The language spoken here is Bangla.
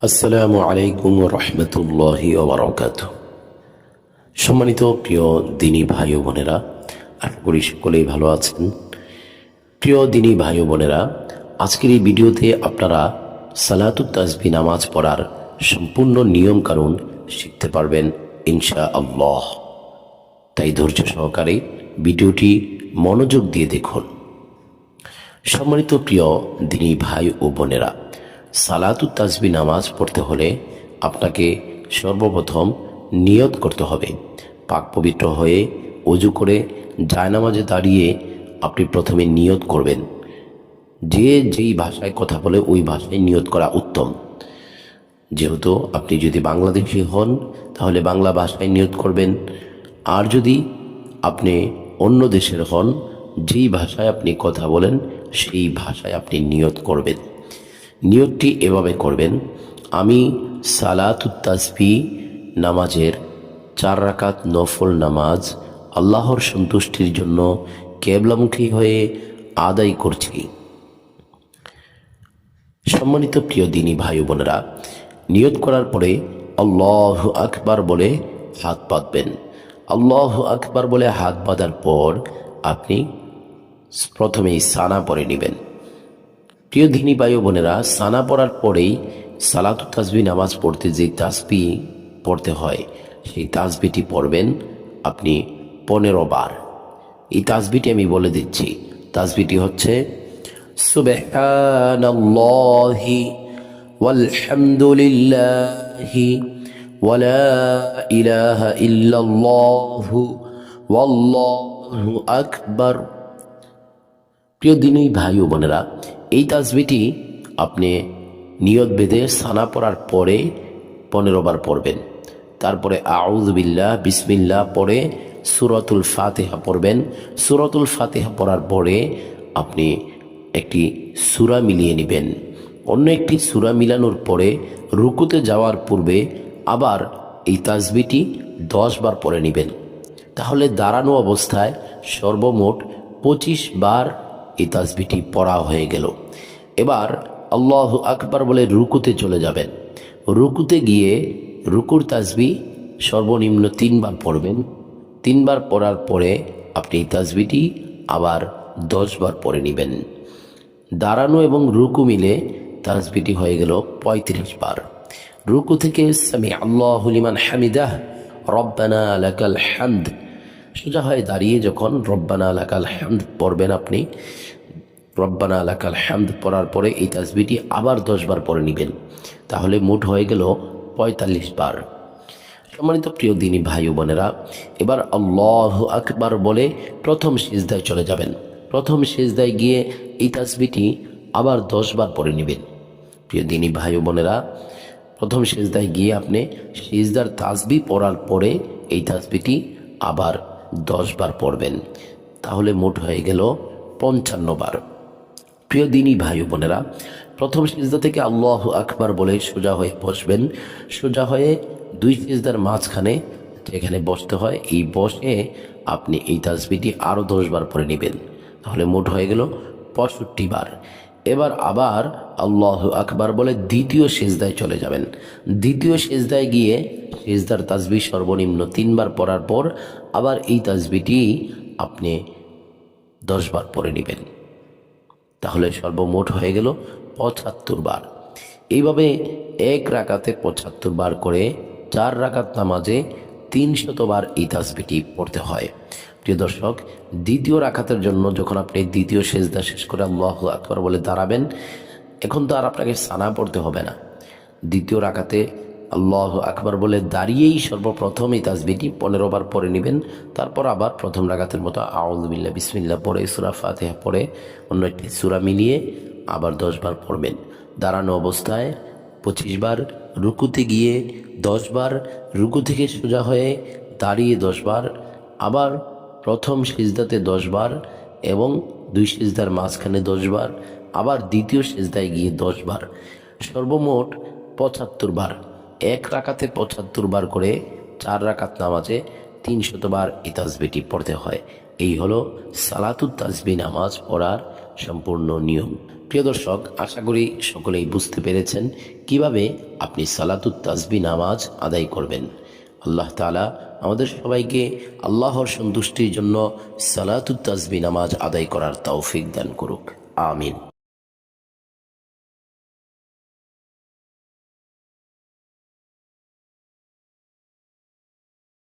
আসসালামু আলাইকুম রহমতুল্লাহি ওয়া বারাকাতুহু। সম্মানিত প্রিয় দিনী ভাই ও বোনেরা, আশা করি সকলেই ভালো আছেন। প্রিয় দিনী ভাই ও বোনেরা, আজকের এই ভিডিওতে আপনারা সালাতুত তাসবিহ নামাজ পড়ার সম্পূর্ণ নিয়ম কানুন শিখতে পারবেন ইনশাআল্লাহ। তাই ধৈর্য সহকারে ভিডিওটি মনোযোগ দিয়ে দেখুন। সম্মানিত প্রিয় দিনী ভাই ও বোনেরা, সালাতুত তাসবিহ নামাজ পড়তে হলে আপনাকে সর্বপ্রথম নিয়ত করতে হবে। পাক পবিত্র হয়ে ওযু করে জায়নামাজে দাঁড়িয়ে আপনি প্রথমে নিয়ত করবেন। যেই ভাষায় কথা বলে ওই ভাষায় নিয়ত করা উত্তম। যেহেতু আপনি যদি বাংলাদেশি হন তাহলে বাংলা ভাষায় নিয়ত করবেন, আর যদি আপনি অন্য দেশের হন যেই ভাষায় আপনি কথা বলেন সেই ভাষায় আপনি নিয়ত করবেন। নিয়তটি এভাবে করবেন: আমি সালাতুত তাসবিহ নামাজের 4 রাকাত নফল নামাজ আল্লাহর সন্তুষ্টির জন্য কিবলামুখী হয়ে আদায় করছি। সম্মানিত প্রিয় দিনী ভাই বোনেরা, নিয়ত করার পরে আল্লাহু আকবার বলে হাত বাঁধবেন। আল্লাহু আকবার বলে হাত বাঁধার পর আপনি প্রথমেই সানা পড়ে নেবেন। প্রিয় দিনী ভাই বোনেরা, সানা পড়ার পরেই সালাতুত তাসবিহ নামাজ পড়তে যে তাসবিহ পড়তে হয় সেই তাসবিহটি পড়বেন আপনি 15 বার। এই তাসবিহটি আমি বলে দিচ্ছি। তাসবিহটি হচ্ছে সুবহানাল্লাহি ওয়ালহামদুলিল্লাহি ওয়ালা ইলাহা ইল্লাল্লাহু ওয়াল্লাহু আকবার। প্রিয় দিনী ভাই ও বোনেরা, এই তাসবিহটি আপনি নিয়ত বেঁধে সানা পড়ার পরে 15 বার পড়বেন। তারপরে আউযু বিল্লাহ বিসমিল্লাহ পড়ে সূরাতুল ফাতিহা পড়বেন। সূরাতুল ফাতিহা পড়ার পরে আপনি একটি সূরা মিলিয়ে নেবেন। অন্য একটি সূরা মিলানোর পরে রুকুতে যাওয়ার পূর্বে আবার এই তাসবিহটি 10 বার পড়ে নেবেন। তাহলে দাঁড়ানো অবস্থায় সর্বমোট 25 বার এই তাসবিহটি পড়া হয়ে গেল। এবার আল্লাহু আকবার বলে রুকুতে চলে যাবেন। রুকুতে গিয়ে রুকুর তাসবিহ সর্বনিম্ন 3 বার পড়বেন। 3 বার পড়ার পরে আপনি এই তাসবিহটি আবার 10 বার পড়ে নেবেন। দাঁড়ানো এবং রুকু মিলে তাসবিহটি হয়ে গেল 35 বার। রুকু থেকে সামি আল্লাহু লিমান হামিদাহ রব্বানা লাকাল হামদ সোজা হয়ে দাঁড়িয়ে যখন রব্বানা লাকাল হামদ পড়বেন, আপনি রব্বানা লাকাল হামদ পড়ার পরে এই তাসবিহটি আবার 10 বার পড়ে নেবেন। তাহলে মোট হয়ে গেল 45 বার। সম্মানিত প্রিয় দিনী ভাই ও বোনেরা, এবার আল্লাহু আকবার বলে প্রথম সিজদায় চলে যাবেন। প্রথম সিজদায় গিয়ে এই তাসবিহটি আবার 10 বার পড়ে নেবেন। প্রিয় দিনী ভাই ও বোনেরা, প্রথম সিজদায় গিয়ে আপনি সিজদার তাসবিহ পড়ার পরে এই তাসবিহটি আবার 10 বার পড়বেন। তাহলে মোট হয়ে গেল 55 বার। প্রিয় দিনী ভাই ও বোনেরা, প্রথম সিজদা থেকে আল্লাহু আকবার বলে সোজা হয়ে বসবেন। সোজা হয়ে 2 সিজদার মাঝখানে যেখানে বসতে হয় এই বসে আপনি এই তাসবিহটি আরও 10 বার পড়ে নেবেন। তাহলে মোট হয়ে গেল 65 বার। এবার আবার আল্লাহু আকবার বলে দ্বিতীয় সিজদায় চলে যাবেন। দ্বিতীয় সিজদায় গিয়ে সিজদার তাসবিহ সর্বনিম্ন 3 বার পড়ার পর আবার এই তাসবিহটি আপনি 10 বার পড়ে নেবেন। তাহলে সর্বমোট হয়ে গেল 75 বার। এইভাবে এক রাকাতে 75 বার করে 4 রাকাত নামাজে 300 বার এই তাসবিহটি পড়তে হয়। প্রিয় দর্শক, দ্বিতীয় রাকাতের জন্য যখন আপনি দ্বিতীয় সিজদা শেষ করে আল্লাহু আকবার বলে দাঁড়াবেন, এখন তো আর আপনাকে সানা পড়তে হবে না। দ্বিতীয় রাকাতে আল্লাহু আকবার বলে দাঁড়িয়েই সর্বপ্রথম এই তাসবিহটি 15 বার পড়ে নেবেন। তারপর আবার প্রথম রাকাতের মতো আউযু বিল্লাহ বিসমিল্লাহ পড়ে সূরা ফাতিহা পড়ে অন্য একটি সূরা মিলিয়ে আবার 10 বার পড়বেন। দাঁড়ানো অবস্থায় 25 বার, রুকুতে গিয়ে 10 বার, রুকু থেকে সোজা হয়ে দাঁড়িয়ে 10 বার, আবার প্রথম সিজদাতে 10 বার এবং 2 সিজদার মাঝখানে 10 বার, আবার দ্বিতীয় সিজদায় গিয়ে 10 বার, সর্বমোট 75 বার। এক রাকাতে 75 বার করে 4 রাকাত নামাজে 300 বার এই তাসবিহটি পড়তে হয়। এই হলো সালাতুত তাসবিহ নামাজ পড়ার সম্পূর্ণ নিয়ম। প্রিয় দর্শক, আশা করি সকলেই বুঝতে পেরেছেন কিভাবে আপনি সালাতুত তাসবিহ নামাজ আদায় করবেন। আল্লাহ তাআলা আমাদের সবাইকে আল্লাহর সন্তুষ্টির জন্য সালাতুত তাসবিহ নামাজ আদায় করার তৌফিক দান করুক। আমিন।